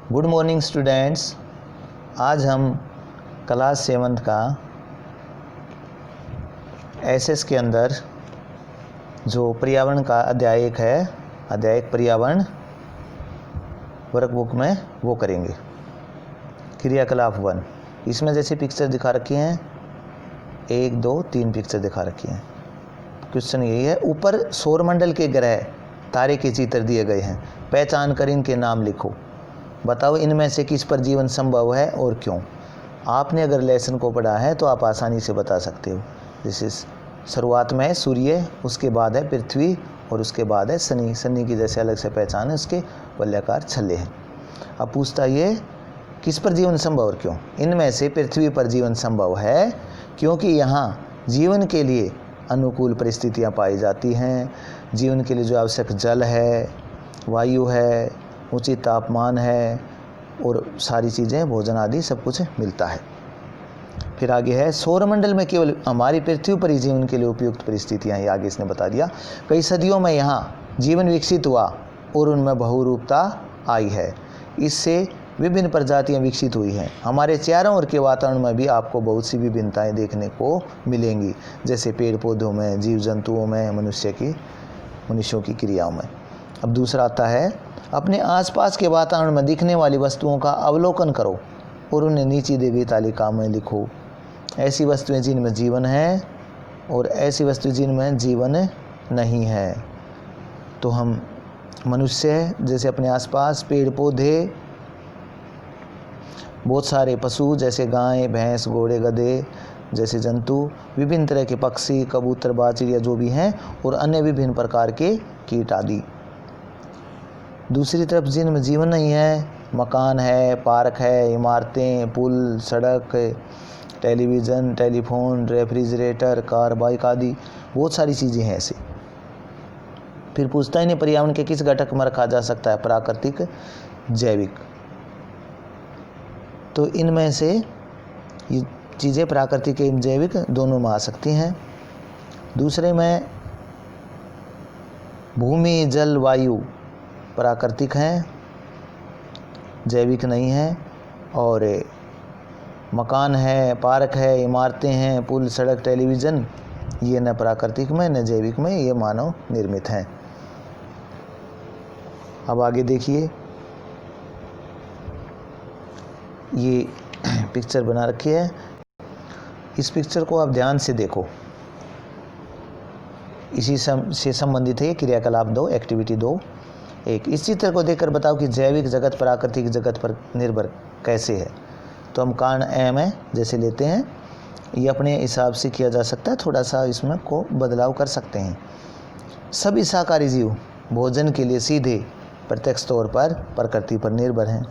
Good morning students. आज हम class 7 का एसएस के अंदर जो पर्यावरण का अध्याय 1 है, अध्याय 1 पर्यावरण वर्कबुक में वो करेंगे। क्रियाकलाप 1, इसमें जैसे पिक्चर दिखा रखी हैं 1, 2, 3 पिक्चर दिखा रखी हैं। क्वेश्चन यही है, ऊपर सौरमंडल के ग्रह तारे के चित्र दिए गए हैं, पहचान कर इनके नाम लिखो। बताओ इनमें से किस पर जीवन संभव है और क्यों। आपने अगर लेसन को पढ़ा है तो आप आसानी से बता सकते हो। जैसे शुरुआत में है सूर्य, उसके बाद है पृथ्वी और उसके बाद है शनि। शनि की जैसे अलग से पहचान है, उसके वलयाकार छल्ले हैं। अब पूछता ये किस पर जीवन संभव और क्यों। इनमें से पृथ्वी पर जीवन संभव है क्योंकि यहाँ जीवन के लिए अनुकूल परिस्थितियाँ पाई जाती हैं। जीवन के लिए जो आवश्यक जल है, वायु है, उचित तापमान है और सारी चीज़ें, भोजन आदि सब कुछ मिलता है। फिर आगे है, सौरमंडल में केवल हमारी पृथ्वी पर ही जीवन के लिए उपयुक्त परिस्थितियाँ हैं। आगे इसने बता दिया कई सदियों में यहाँ जीवन विकसित हुआ और उनमें बहुरूपता आई है। इससे विभिन्न प्रजातियाँ विकसित हुई हैं। हमारे चारों ओर के वातावरण में भी आपको बहुत सी विभिन्नताएँ देखने को मिलेंगी, जैसे पेड़ पौधों में, जीव जंतुओं में, मनुष्यों की क्रियाओं में। अब दूसरा आता है, अपने आसपास के वातावरण में दिखने वाली वस्तुओं का अवलोकन करो और उन्हें नीचे दी गई तालिका में लिखो। ऐसी वस्तुएं जिनमें जीवन है और ऐसी वस्तुएं जिनमें जीवन नहीं है। तो हम मनुष्य, जैसे अपने आसपास पेड़ पौधे, बहुत सारे पशु जैसे गाय, भैंस, घोड़े, गधे जैसे जंतु, विभिन्न तरह के पक्षी, कबूतर, बाज, चिड़िया जो भी हैं, और अन्य विभिन्न प्रकार के कीट आदि। दूसरी तरफ जिनमें जीवन नहीं है, मकान है, पार्क है, इमारतें, पुल, सड़क, television, telephone, refrigerator, car, bike आदि बहुत सारी चीज़ें हैं ऐसे। फिर पूछता है, इन्हें पर्यावरण के किस घटक में रखा जा सकता है, प्राकृतिक, जैविक। तो इनमें से ये चीज़ें प्राकृतिक एवं जैविक दोनों में आ सकती हैं। दूसरे में भूमि, जल, वायु प्राकृतिक हैं, जैविक नहीं है। और मकान है, पार्क है, इमारतें हैं, पुल, सड़क, टेलीविज़न, ये न प्राकृतिक में न जैविक में, ये मानव निर्मित हैं। अब आगे देखिए, ये पिक्चर बना रखी है। इस पिक्चर को आप ध्यान से देखो, इसी से संबंधित है क्रियाकलाप 2, एक्टिविटी 2। एक, इस चित्र को देखकर बताओ कि जैविक जगत प्राकृतिक जगत पर निर्भर कैसे है। तो हम कारण एम है जैसे लेते हैं, ये अपने हिसाब से किया जा सकता है, थोड़ा सा इसमें को बदलाव कर सकते हैं। सभी शाकाहारी जीव भोजन के लिए सीधे प्रत्यक्ष तौर पर प्रकृति पर निर्भर हैं।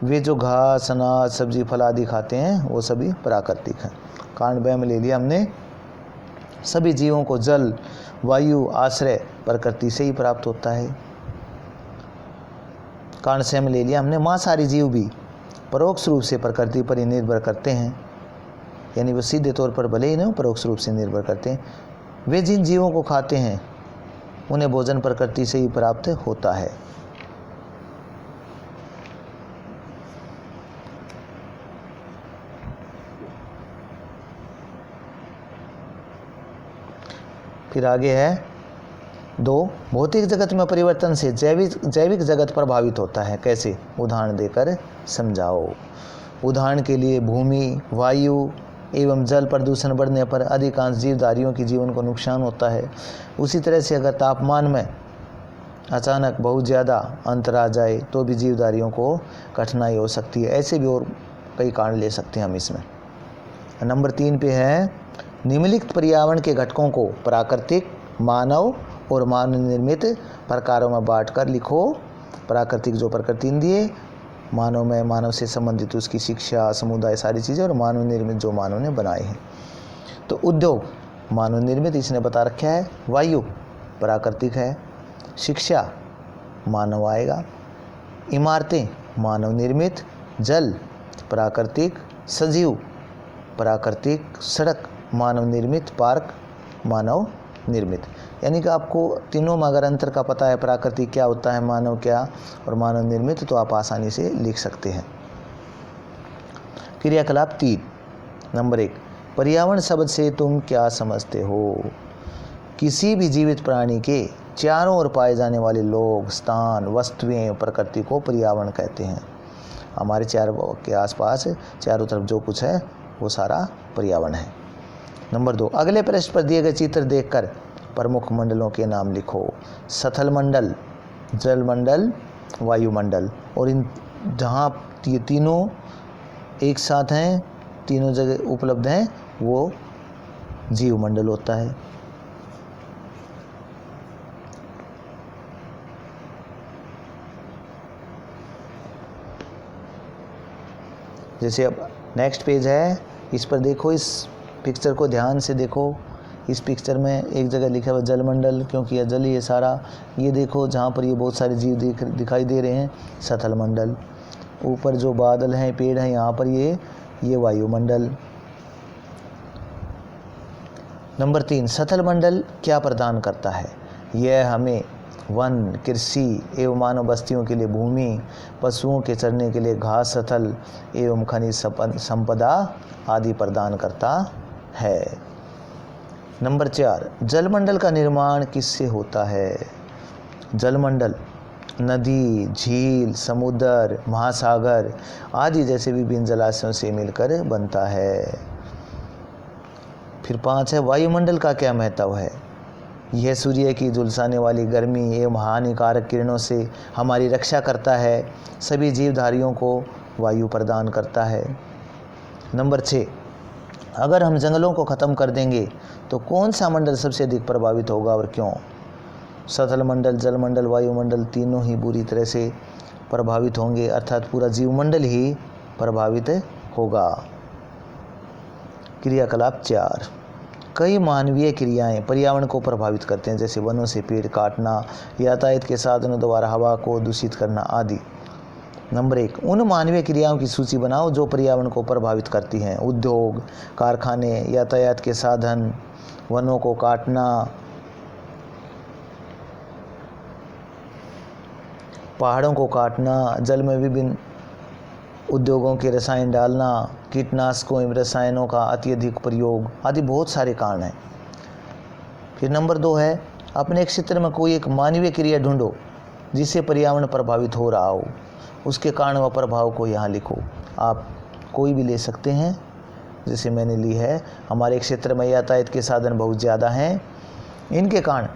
वे जो घास, अनाज, सब्जी, फल आदि खाते हैं वो सभी प्राकृतिक हैं। कारण ब में ले लिया हमने, सभी जीवों को जल, वायु, आश्रय प्रकृति से ही प्राप्त होता है। कारण से में ले लिया हमने, मांसाहारी जीव भी परोक्ष रूप से प्रकृति पर ही निर्भर करते हैं, यानी वो सीधे तौर पर भले ही नहीं परोक्ष रूप से निर्भर करते हैं। वे जिन जीवों को खाते हैं उन्हें भोजन प्रकृति से ही प्राप्त होता है। फिर आगे है 2, भौतिक जगत में परिवर्तन से जैविक जगत प्रभावित होता है, कैसे, उदाहरण देकर समझाओ। उदाहरण के लिए भूमि, वायु एवं जल प्रदूषण बढ़ने पर अधिकांश जीवधारियों की जीवन को नुकसान होता है। उसी तरह से अगर तापमान में अचानक बहुत ज़्यादा अंतर आ जाए तो भी जीवधारियों को कठिनाई हो सकती है। ऐसे भी और कई कारण ले सकते हैं हम इसमें। नंबर 3 पे है, निम्नलिखित पर्यावरण के घटकों को प्राकृतिक, मानव और मानव निर्मित प्रकारों में बांटकर लिखो। प्राकृतिक जो प्रकृति ने दिए, मानव में मानव से संबंधित उसकी शिक्षा, समुदाय, सारी चीज़ें, और मानव निर्मित जो मानव ने बनाए हैं। तो उद्योग मानव निर्मित इसने बता रखा है, वायु प्राकृतिक है, शिक्षा मानव आएगा, इमारतें मानव निर्मित, जल प्राकृतिक, सजीव प्राकृतिक, सड़क मानव निर्मित, पार्क मानव निर्मित। यानी कि आपको तीनों में अगर अंतर का पता है, प्राकृतिक क्या होता है, मानव क्या और मानव निर्मित, तो आप आसानी से लिख सकते हैं। क्रियाकलाप 3 नंबर 1, पर्यावरण शब्द से तुम क्या समझते हो? किसी भी जीवित प्राणी के चारों ओर पाए जाने वाले लोग, स्थान, वस्तुएं, प्रकृति को पर्यावरण कहते हैं। हमारे चारों के आसपास चारों तरफ जो कुछ है वो सारा पर्यावरण है। नंबर 2, अगले पृष्ठ पर दिए गए चित्र देखकर प्रमुख मंडलों के नाम लिखो। सथल मंडल, जलमंडल, वायुमंडल। और इन जहाँ ये तीनों एक साथ हैं, तीनों जगह उपलब्ध हैं, वो जीवमंडल होता है। जैसे अब नेक्स्ट पेज है, इस पर देखो, इस पिक्चर को ध्यान से देखो। इस पिक्चर में एक जगह लिखा हुआ जलमंडल, क्योंकि यह जल ही है सारा। ये देखो जहाँ पर ये बहुत सारे जीव दिखाई दे रहे हैं, सथल मंडल। ऊपर जो बादल हैं, पेड़ हैं, यहाँ पर ये वायुमंडल। नंबर 3, सथल मंडल क्या प्रदान करता है? यह हमें वन, कृषि एवं मानव बस्तियों के लिए भूमि, पशुओं के चरने के लिए घास स्थल एवं खनिज संपदा आदि प्रदान करता है। नंबर 4, जलमंडल का निर्माण किससे होता है? जलमंडल नदी, झील, समुद्र, महासागर आदि जैसे विभिन्न जलाशयों से मिलकर बनता है। फिर 5 है, वायुमंडल का क्या महत्व है? यह सूर्य की झुलसाने वाली गर्मी एवं हानिकारक किरणों से हमारी रक्षा करता है। सभी जीवधारियों को वायु प्रदान करता है। नंबर 6, अगर हम जंगलों को ख़त्म कर देंगे तो कौन सा मंडल सबसे अधिक प्रभावित होगा और क्यों? सथल मंडल, जलमंडल, वायुमंडल तीनों ही बुरी तरह से प्रभावित होंगे, अर्थात पूरा जीवमंडल ही प्रभावित होगा। क्रियाकलाप 4, कई मानवीय क्रियाएं पर्यावरण को प्रभावित करते हैं, जैसे वनों से पेड़ काटना, यातायात के साधनों द्वारा हवा को दूषित करना आदि। नंबर 1, उन मानवीय क्रियाओं की सूची बनाओ जो पर्यावरण को प्रभावित करती हैं। उद्योग, कारखाने, यातायात के साधन, वनों को काटना, पहाड़ों को काटना, जल में विभिन्न उद्योगों के रसायन डालना, कीटनाशकों एवं रसायनों का अत्यधिक प्रयोग आदि बहुत सारे कारण हैं। फिर नंबर 2 है, अपने क्षेत्र में कोई एक मानवीय क्रिया ढूंढो जिससे पर्यावरण प्रभावित हो रहा हो, उसके कारण व प्रभाव को यहाँ लिखो। आप कोई भी ले सकते हैं, जैसे मैंने ली है। हमारे क्षेत्र में यातायात के साधन बहुत ज़्यादा हैं, इनके कारण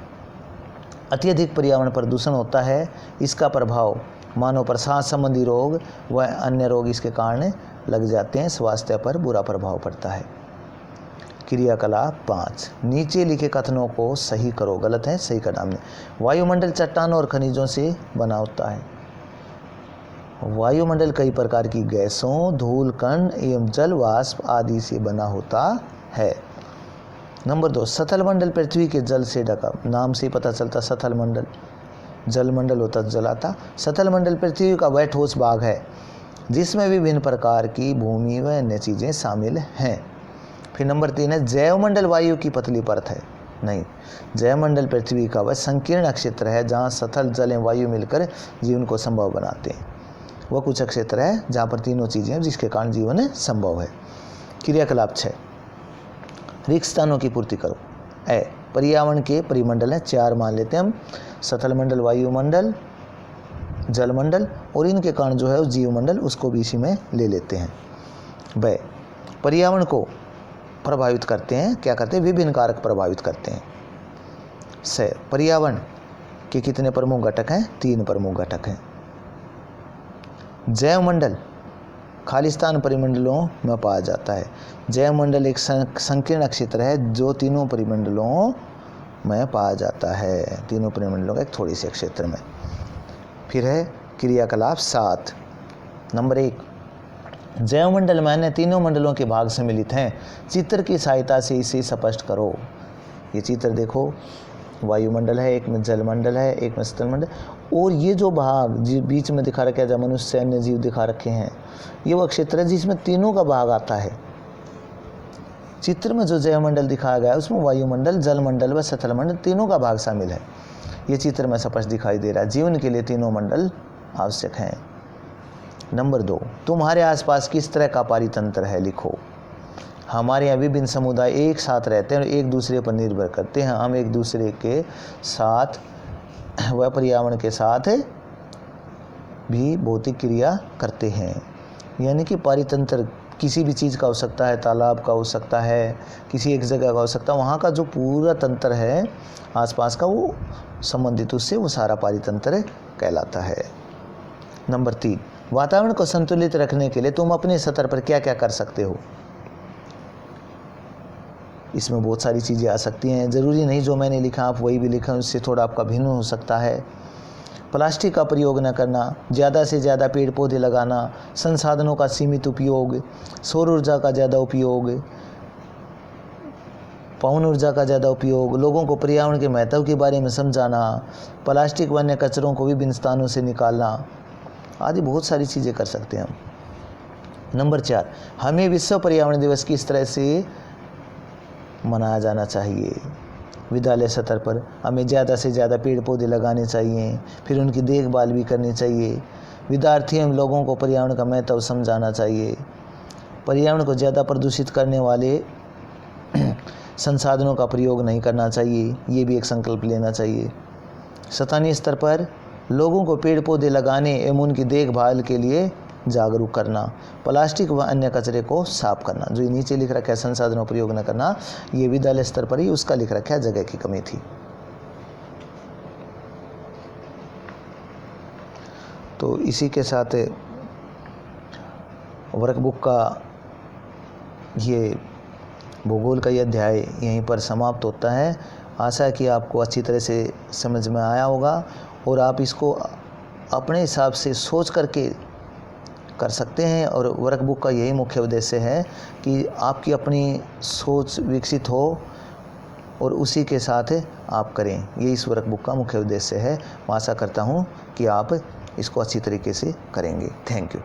अत्यधिक पर्यावरण प्रदूषण होता है। इसका प्रभाव मानव पर सांस संबंधी रोग व अन्य रोग इसके कारण लग जाते हैं, स्वास्थ्य पर बुरा प्रभाव पड़ता है। क्रियाकलाप 5, नीचे लिखे कथनों को सही करो। गलत है, सही करना हमने। वायुमंडल चट्टानों और खनिजों से बना होता है। वायुमंडल कई प्रकार की गैसों, धूल कण एवं जल वाष्प आदि से बना होता है। नंबर 2, सथल मंडल पृथ्वी के जल से ढका। नाम से ही पता चलता सथल मंडल, जलमंडल होता जलाता। सथल मंडल पृथ्वी का वह ठोस भाग है जिसमें विभिन्न प्रकार की भूमि व अन्य चीज़ें शामिल हैं। फिर नंबर 3 है, जैवमंडल वायु की पतली परत है। नहीं, जैवमंडल पृथ्वी का वह संकीर्ण क्षेत्र है जहाँ सथल, जल एवं वायु मिलकर जीवन को संभव बनाते हैं। वह कुछ क्षेत्र है जहाँ पर तीनों चीज़ें हैं जिसके कारण जीवन संभव है। क्रियाकलाप 6, रिक्त स्थानों की पूर्ति करो। पर्यावरण के परिमंडल हैं, 4 मान लेते हैं हम। सथल मंडल, वायुमंडल, जलमंडल और इनके कारण जो है उस जीवमंडल, उसको भी इसी में ले लेते हैं। ब, पर्यावरण को प्रभावित करते हैं, क्या करते हैं? विभिन्न कारक प्रभावित करते हैं। स, पर्यावरण के कितने प्रमुख घटक हैं? 3 प्रमुख घटक हैं। जैवमंडल खालिस्तान परिमंडलों में पाया जाता है। जैवमंडल एक संकीर्ण क्षेत्र है जो तीनों परिमंडलों में पाया जाता है, तीनों परिमंडलों का एक थोड़ी से क्षेत्र में। फिर है क्रियाकलाप 7, नंबर 1, जैवमंडल में अन्य तीनों मंडलों के भाग सम्मिलित हैं। चित्र की सहायता से इसे स्पष्ट करो। ये चित्र देखो, वायुमंडल है, एक में जलमंडल है, एक में स्थलमंडल, और ये जो भाग बीच में दिखा रखा है, जब मनुष्य अन्य जीव दिखा रखे हैं, ये वह क्षेत्र है जिसमें तीनों का भाग आता है। चित्र में जो जैवमंडल दिखाया गया है उसमें वायुमंडल, जलमंडल व स्थलमंडल तीनों का भाग शामिल है। ये चित्र में स्पष्ट दिखाई दे रहा है। जीवन के लिए तीनों मंडल आवश्यक हैं। नंबर 2, तुम्हारे आसपास किस तरह का पारितंत्र है, लिखो। हमारे यहाँ विभिन्न समुदाय एक साथ रहते हैं और एक दूसरे पर निर्भर करते हैं। हम एक दूसरे के साथ व पर्यावरण के साथ भी भौतिक क्रिया करते हैं। यानी कि पारितंत्र किसी भी चीज़ का हो सकता है, तालाब का हो सकता है, किसी एक जगह का हो सकता है, वहाँ का जो पूरा तंत्र है आसपास का वो संबंधित उससे वो सारा पारितंत्र कहलाता है। नंबर 3, वातावरण को संतुलित रखने के लिए तुम अपने स्तर पर क्या क्या कर सकते हो। इसमें बहुत सारी चीज़ें आ सकती हैं, ज़रूरी नहीं जो मैंने लिखा आप वही भी लिखें, उससे थोड़ा आपका भिन्न हो सकता है। प्लास्टिक का प्रयोग न करना, ज़्यादा से ज़्यादा पेड़ पौधे लगाना, संसाधनों का सीमित उपयोग, सौर ऊर्जा का ज़्यादा उपयोग, पवन ऊर्जा का ज़्यादा उपयोग, लोगों को पर्यावरण के महत्व के बारे में समझाना, प्लास्टिक व अन्य कचरों को विभिन्न स्थानों से निकालना आदि बहुत सारी चीज़ें कर सकते हैं हम। नंबर 4, हमें विश्व पर्यावरण दिवस किस तरह से मनाया जाना चाहिए। विद्यालय स्तर पर हमें ज़्यादा से ज़्यादा पेड़ पौधे लगाने चाहिए, फिर उनकी देखभाल भी करनी चाहिए। विद्यार्थियों एवं लोगों को पर्यावरण का महत्व समझाना चाहिए। पर्यावरण को ज़्यादा प्रदूषित करने वाले संसाधनों का प्रयोग नहीं करना चाहिए, ये भी एक संकल्प लेना चाहिए। स्थानीय स्तर पर लोगों को पेड़ पौधे लगाने एवं उनकी देखभाल के लिए जागरूक करना। प्लास्टिक व अन्य कचरे को साफ करना। जो ये नीचे लिख रखा है संसाधनों का प्रयोग न करना, ये विद्यालय स्तर पर ही उसका लिख रखा है, जगह की कमी थी। तो इसी के साथ वर्कबुक का ये भूगोल का ये अध्याय यहीं पर समाप्त होता है। आशा है कि आपको अच्छी तरह से समझ में आया होगा और आप इसको अपने हिसाब से सोच करके कर सकते हैं। और वर्कबुक का यही मुख्य उद्देश्य है कि आपकी अपनी सोच विकसित हो और उसी के साथ आप करें। ये इस वर्कबुक का मुख्य उद्देश्य है। मैं आशा करता हूँ कि आप इसको अच्छी तरीके से करेंगे। Thank you.